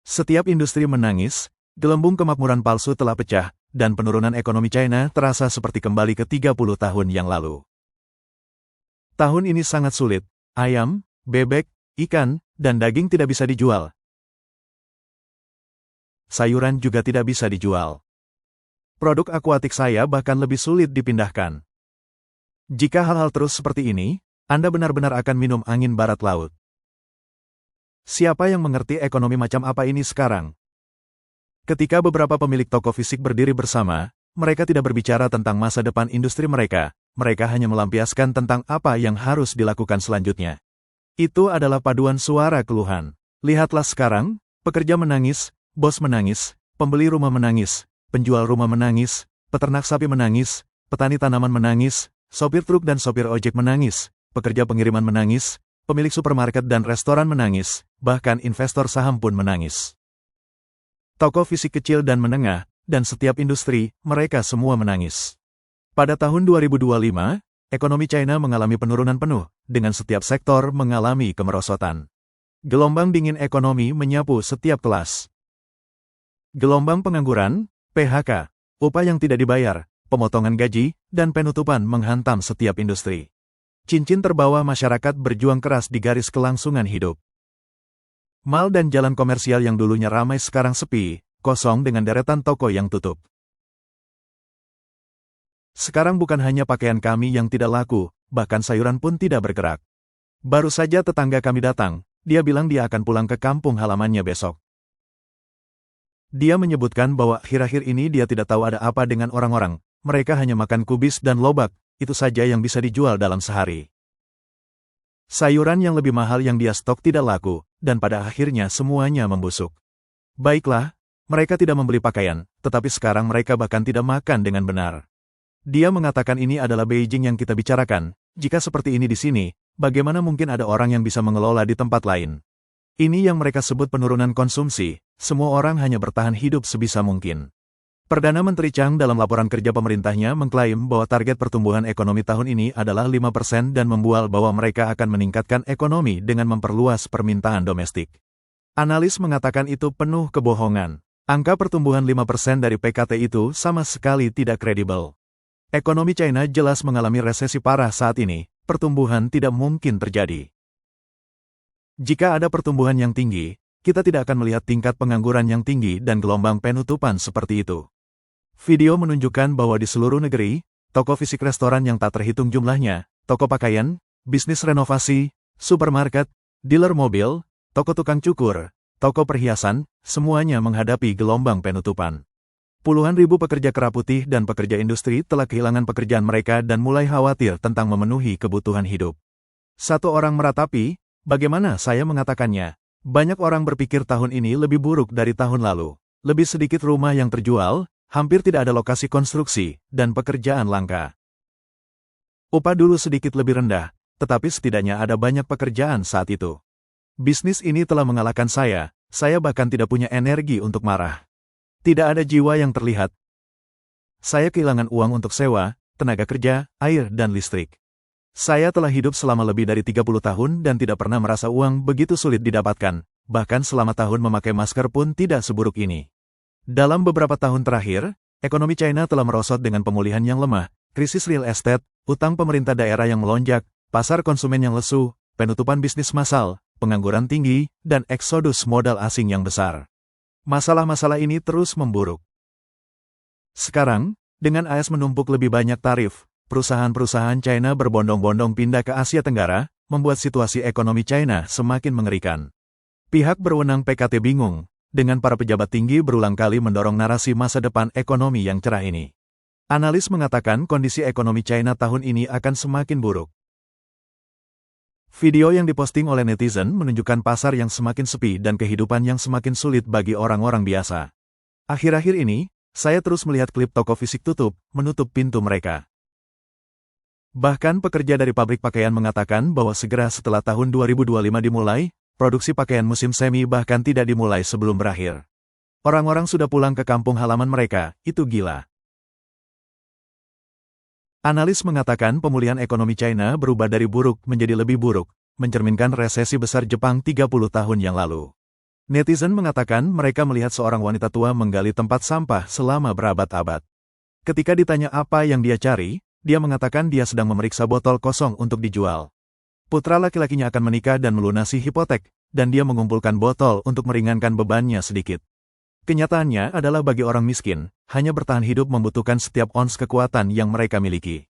Setiap industri menangis, gelembung kemakmuran palsu telah pecah, dan penurunan ekonomi China terasa seperti kembali ke 30 tahun yang lalu. Tahun ini sangat sulit. Ayam, bebek, ikan, dan daging tidak bisa dijual. Sayuran juga tidak bisa dijual. Produk akuatik saya bahkan lebih sulit dipindahkan. Jika hal-hal terus seperti ini, Anda benar-benar akan minum angin barat laut. Siapa yang mengerti ekonomi macam apa ini sekarang? Ketika beberapa pemilik toko fisik berdiri bersama, mereka tidak berbicara tentang masa depan industri mereka hanya melampiaskan tentang apa yang harus dilakukan selanjutnya. Itu adalah paduan suara keluhan. Lihatlah sekarang, pekerja menangis, bos menangis, pembeli rumah menangis, penjual rumah menangis, peternak sapi menangis, petani tanaman menangis, sopir truk dan sopir ojek menangis, pekerja pengiriman menangis, pemilik supermarket dan restoran menangis, bahkan investor saham pun menangis. Toko fisik kecil dan menengah, dan setiap industri, mereka semua menangis. Pada tahun 2025, ekonomi China mengalami penurunan penuh, dengan setiap sektor mengalami kemerosotan. Gelombang dingin ekonomi menyapu setiap kelas. Gelombang pengangguran, PHK, upah yang tidak dibayar, pemotongan gaji, dan penutupan menghantam setiap industri. Cincin terbawa masyarakat berjuang keras di garis kelangsungan hidup. Mal dan jalan komersial yang dulunya ramai sekarang sepi, kosong dengan deretan toko yang tutup. Sekarang bukan hanya pakaian kami yang tidak laku, bahkan sayuran pun tidak bergerak. Baru saja tetangga kami datang, dia bilang dia akan pulang ke kampung halamannya besok. Dia menyebutkan bahwa akhir-akhir ini dia tidak tahu ada apa dengan orang-orang, mereka hanya makan kubis dan lobak, itu saja yang bisa dijual dalam sehari. Sayuran yang lebih mahal yang dia stok tidak laku, dan pada akhirnya semuanya membusuk. Baiklah, mereka tidak membeli pakaian, tetapi sekarang mereka bahkan tidak makan dengan benar. Dia mengatakan ini adalah Beijing yang kita bicarakan, jika seperti ini di sini, bagaimana mungkin ada orang yang bisa mengelola di tempat lain? Ini yang mereka sebut penurunan konsumsi, semua orang hanya bertahan hidup sebisa mungkin. Perdana Menteri Chang dalam laporan kerja pemerintahnya mengklaim bahwa target pertumbuhan ekonomi tahun ini adalah 5% dan membual bahwa mereka akan meningkatkan ekonomi dengan memperluas permintaan domestik. Analis mengatakan itu penuh kebohongan. Angka pertumbuhan 5% dari PKT itu sama sekali tidak kredibel. Ekonomi China jelas mengalami resesi parah saat ini, pertumbuhan tidak mungkin terjadi. Jika ada pertumbuhan yang tinggi, kita tidak akan melihat tingkat pengangguran yang tinggi dan gelombang penutupan seperti itu. Video menunjukkan bahwa di seluruh negeri, toko fisik restoran yang tak terhitung jumlahnya, toko pakaian, bisnis renovasi, supermarket, dealer mobil, toko tukang cukur, toko perhiasan, semuanya menghadapi gelombang penutupan. Puluhan ribu pekerja kera putih dan pekerja industri telah kehilangan pekerjaan mereka dan mulai khawatir tentang memenuhi kebutuhan hidup. Satu orang meratapi, bagaimana saya mengatakannya? Banyak orang berpikir tahun ini lebih buruk dari tahun lalu. Lebih sedikit rumah yang terjual, hampir tidak ada lokasi konstruksi, dan pekerjaan langka. Upah dulu sedikit lebih rendah, tetapi setidaknya ada banyak pekerjaan saat itu. Bisnis ini telah mengalahkan saya bahkan tidak punya energi untuk marah. Tidak ada jiwa yang terlihat. Saya kehilangan uang untuk sewa, tenaga kerja, air, dan listrik. Saya telah hidup selama lebih dari 30 tahun dan tidak pernah merasa uang begitu sulit didapatkan, bahkan selama tahun memakai masker pun tidak seburuk ini. Dalam beberapa tahun terakhir, ekonomi China telah merosot dengan pemulihan yang lemah, krisis real estate, utang pemerintah daerah yang melonjak, pasar konsumen yang lesu, penutupan bisnis massal, pengangguran tinggi, dan eksodus modal asing yang besar. Masalah-masalah ini terus memburuk. Sekarang, dengan AS menumpuk lebih banyak tarif, perusahaan-perusahaan China berbondong-bondong pindah ke Asia Tenggara, membuat situasi ekonomi China semakin mengerikan. Pihak berwenang PKT bingung, dengan para pejabat tinggi berulang kali mendorong narasi masa depan ekonomi yang cerah ini. Analis mengatakan kondisi ekonomi China tahun ini akan semakin buruk. Video yang diposting oleh netizen menunjukkan pasar yang semakin sepi dan kehidupan yang semakin sulit bagi orang-orang biasa. Akhir-akhir ini, saya terus melihat klip toko fisik menutup pintu mereka. Bahkan pekerja dari pabrik pakaian mengatakan bahwa segera setelah tahun 2025 dimulai, produksi pakaian musim semi bahkan tidak dimulai sebelum berakhir. Orang-orang sudah pulang ke kampung halaman mereka, itu gila. Analis mengatakan pemulihan ekonomi China berubah dari buruk menjadi lebih buruk, mencerminkan resesi besar Jepang 30 tahun yang lalu. Netizen mengatakan mereka melihat seorang wanita tua menggali tempat sampah selama berabad-abad. Ketika ditanya apa yang dia cari, dia mengatakan dia sedang memeriksa botol kosong untuk dijual. Putra laki-lakinya akan menikah dan melunasi hipotek, dan dia mengumpulkan botol untuk meringankan bebannya sedikit. Kenyataannya adalah bagi orang miskin, hanya bertahan hidup membutuhkan setiap ons kekuatan yang mereka miliki.